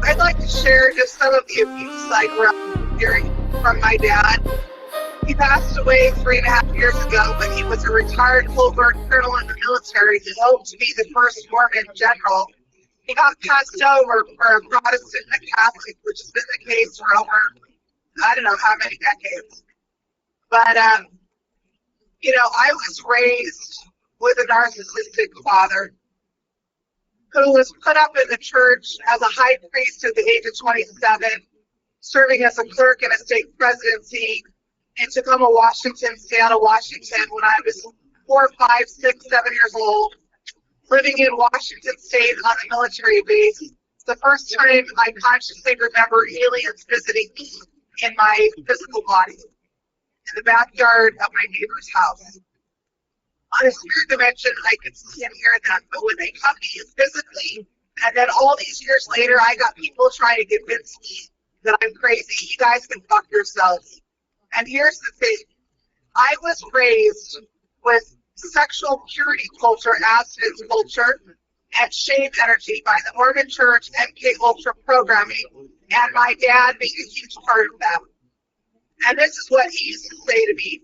I'd like to share just some of the abuse I grew up hearing from my dad. He passed away 3.5 years ago, but he was a retired full-guard colonel in the military who hoped to be the first Mormon general. He got passed over for a Protestant and a Catholic, which has been the case for over, I don't know how many decades. But, I was raised with a narcissistic father who was put up in the church as a high priest at the age of 27, serving as a clerk in a state presidency in Tacoma, Washington, Seattle, Washington, when I was 4, 5, 6, 7 years old, living in Washington State on a military base. The first time I consciously remember aliens visiting me in my physical body, in the backyard of my neighbor's house. On a spirit dimension, I could see and hear them, but when they come to you physically, and then all these years later, I got people trying to convince me that I'm crazy. You guys can fuck yourselves. And here's the thing. I was raised with sexual purity culture, abstinence culture, and shame energy by the Mormon Church MK Ultra programming, and my dad being a huge part of that. And this is what he used to say to me,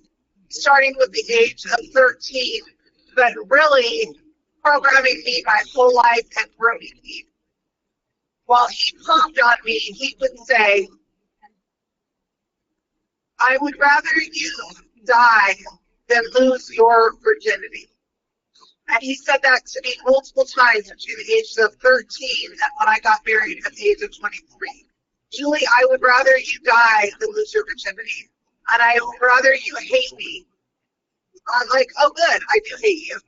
starting with the age of 13, but really programming me my whole life and grooming me. While he permed on me, he would say, I would rather you die than lose your virginity. And he said that to me multiple times between the ages of 13 and when I got married at the age of 23. Julie, I would rather you die than lose your virginity. And I would rather you hate me. I'm like, oh good, I do hate you.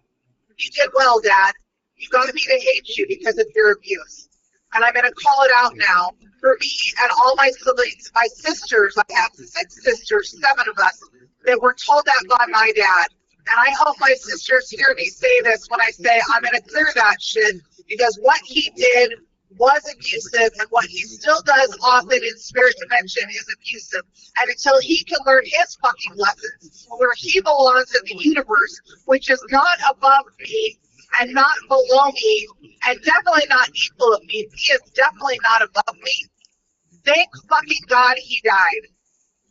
You did well, Dad. You got me to hate you because of your abuse. And I'm going to call it out now. For me and all my siblings, my sisters, I have 6 sisters, 7 of us, that were told that by my dad. And I hope my sisters hear me say this when I say I'm going to clear that shit, because what he did was abusive, and what he still does often in spirit dimension is abusive. And until he can learn his fucking lessons, where he belongs in the universe, which is not above me and not below me, and definitely not equal of me, he is definitely not above me. Thank fucking God he died,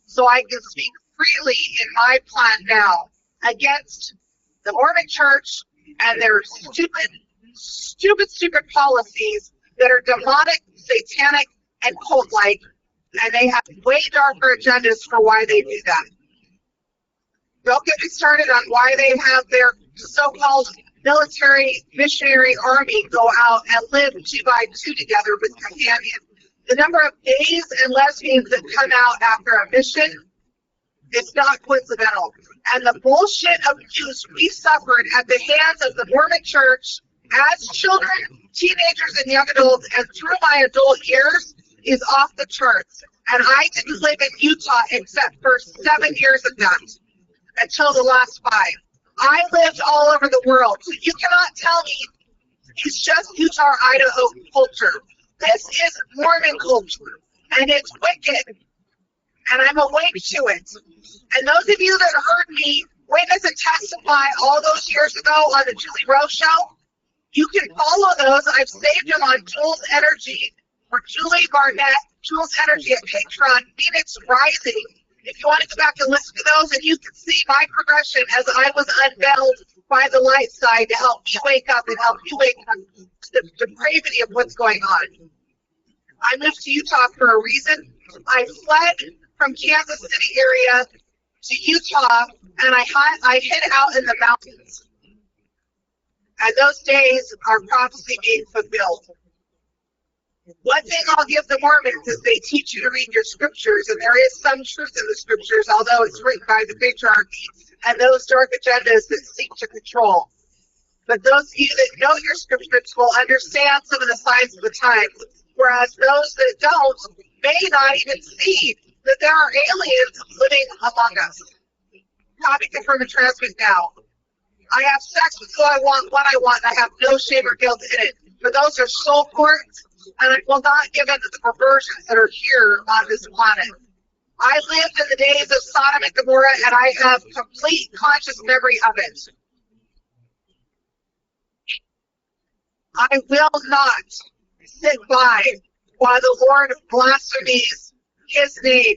so I can speak freely in my plan now against the Mormon Church and their stupid policies that are demonic, satanic, and cult-like, and they have way darker agendas for why they do that. Don't get me started on why they have their so-called military missionary army go out and live 2 by 2 together with companions. The number of gays and lesbians that come out after a mission is not coincidental. And the bullshit abuse we suffered at the hands of the Mormon Church as children, teenagers, and young adults, and through my adult years, is off the charts. And I didn't live in Utah except for 7 years of that, until the last 5. I lived all over the world. So you cannot tell me it's just Utah, Idaho culture. This is Mormon culture, and it's wicked, and I'm awake to it. And those of you that heard me witness and testify all those years ago on the Julie Rose Show, you can follow those. I've saved them on Jules Energy, or Julie Barnett, Jules Energy at Patreon, Phoenix Rising. If you want to go back and listen to those, and you can see my progression as I was unveiled by the light side to help you wake up and help you wake up to the depravity of what's going on. I moved to Utah for a reason. I fled from Kansas City area to Utah, and I hid out in the mountains. And those days are prophecy being fulfilled. One thing I'll give the Mormons is they teach you to read your scriptures, and there is some truth in the scriptures, although it's written by the patriarchy and those dark agendas that seek to control. But those of you that know your scriptures will understand some of the signs of the times, whereas those that don't may not even see that there are aliens living among us. Copy, confirm, and transmit now. I have sex with who I want, when I want, and I have no shame or guilt in it. But those are soul courts, and I will not give in to the perversions that are here on this planet. I lived in the days of Sodom and Gomorrah, and I have complete conscious memory of it. I will not sit by why the Lord blasphemies his name.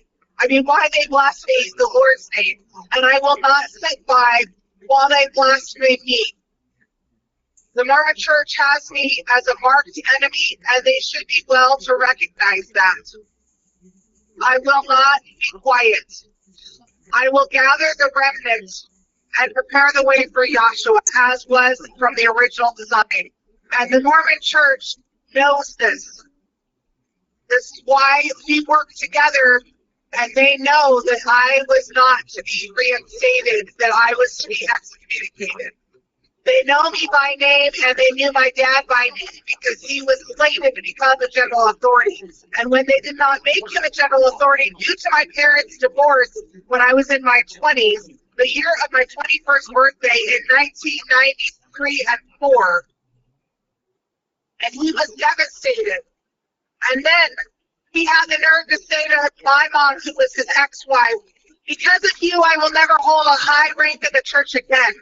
Why they blaspheme the Lord's name. And I will not sit by while they blaspheme me. The Mormon Church has me as a marked enemy, and they should be well to recognize that. I will not be quiet. I will gather the remnant and prepare the way for Yahshua, as was from the original design. And the Mormon Church knows this. This is why we work together, and they know that I was not to be reinstated, that I was to be excommunicated. They know me by name, and they knew my dad by name because he was slated to become a general authority. And when they did not make him a general authority due to my parents' divorce when I was in my 20s, the year of my 21st birthday in 1993 and 4, and he was devastated. And then he had the nerve to say to my mom, who was his ex-wife, because of you, I will never hold a high rank in the church again.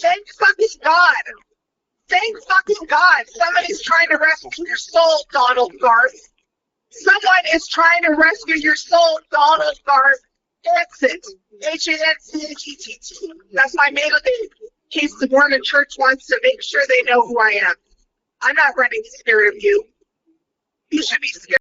Thank fucking God. Thank fucking God. Somebody's trying to rescue your soul, Donald Garth. Someone is trying to rescue your soul, Donald Garth. Hantzett. Hantzett. That's my middle name. In case the Mormon Church wants to make sure they know who I am. I'm not running scared of you. You should be scared.